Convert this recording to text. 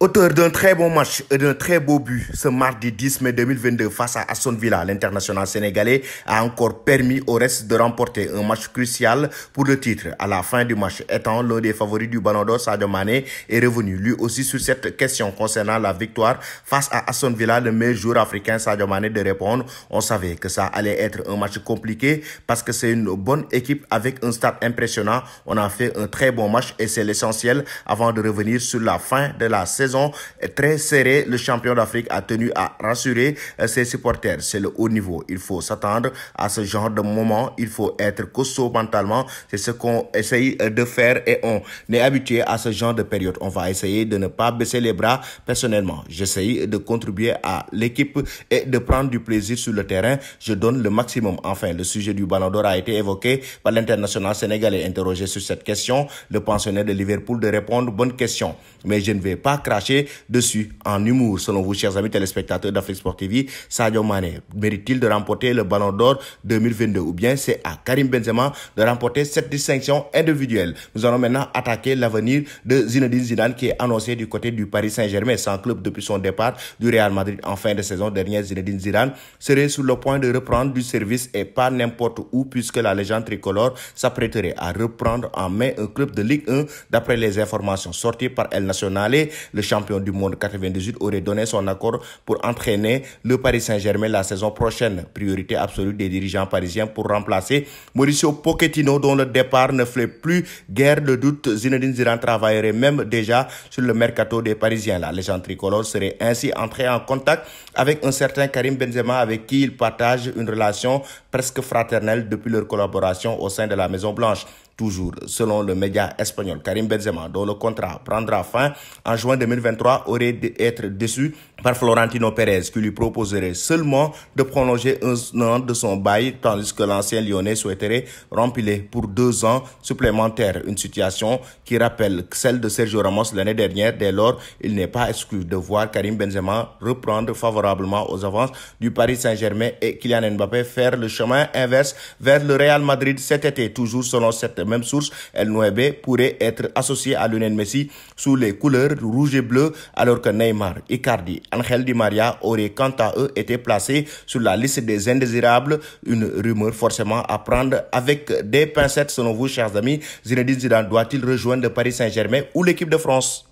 Auteur d'un très bon match et d'un très beau but, ce mardi 10 mai 2022 face à Aston Villa, l'international sénégalais a encore permis au reste de remporter un match crucial pour le titre. À la fin du match, étant l'un des favoris du Ballon d'Or, Sadio Mané est revenu lui aussi sur cette question concernant la victoire face à Aston Villa, le meilleur joueur africain Sadio Mané de répondre. On savait que ça allait être un match compliqué parce que c'est une bonne équipe avec un stade impressionnant. On a fait un très bon match et c'est l'essentiel avant de revenir sur la fin de la saison. Très serré, le champion d'Afrique a tenu à rassurer ses supporters. C'est le haut niveau. Il faut s'attendre à ce genre de moment. Il faut être costaud mentalement. C'est ce qu'on essaye de faire et on est habitué à ce genre de période. On va essayer de ne pas baisser les bras. Personnellement, j'essaye de contribuer à l'équipe et de prendre du plaisir sur le terrain. Je donne le maximum. Enfin, le sujet du Ballon d'Or a été évoqué par l'international sénégalais. Interrogé sur cette question, le pensionnaire de Liverpool de répondre bonne question. Mais je ne vais pas cracher dessus en humour. Selon vous, chers amis téléspectateurs d'Afrique Sport TV, Sadio Mané mérite-t-il de remporter le Ballon d'Or 2022 ou bien c'est à Karim Benzema de remporter cette distinction individuelle? Nous allons maintenant attaquer l'avenir de Zinedine Zidane qui est annoncé du côté du Paris Saint-Germain, sans club depuis son départ du Real Madrid en fin de saison dernière. Zinedine Zidane serait sur le point de reprendre du service et pas n'importe où puisque la légende tricolore s'apprêterait à reprendre en main un club de Ligue 1 d'après les informations sorties par El Nacional. Le champion du monde 98 aurait donné son accord pour entraîner le Paris Saint-Germain la saison prochaine. Priorité absolue des dirigeants parisiens pour remplacer Mauricio Pochettino dont le départ ne fait plus guère de doute. Zinedine Zidane travaillerait même déjà sur le mercato des Parisiens. La légende tricolore serait ainsi entrée en contact avec un certain Karim Benzema avec qui il partage une relation presque fraternelle depuis leur collaboration au sein de la Maison Blanche. Toujours selon le média espagnol, Karim Benzema, dont le contrat prendra fin en juin 2023, aurait été déçu par Florentino Pérez, qui lui proposerait seulement de prolonger un an de son bail, tandis que l'ancien Lyonnais souhaiterait remplir pour 2 ans supplémentaires. Une situation qui rappelle celle de Sergio Ramos l'année dernière. Dès lors, il n'est pas exclu de voir Karim Benzema reprendre favorablement aux avances du Paris Saint-Germain et Kylian Mbappé faire le chemin inverse vers le Real Madrid cet été. Toujours selon cette même source, El Nueve pourrait être associé à Lionel Messi sous les couleurs rouge et bleu, alors que Neymar, Icardi, Angel Di Maria auraient quant à eux été placés sur la liste des indésirables. Une rumeur forcément à prendre avec des pincettes. Selon vous, chers amis, Zinedine Zidane doit-il rejoindre le Paris Saint-Germain ou l'équipe de France?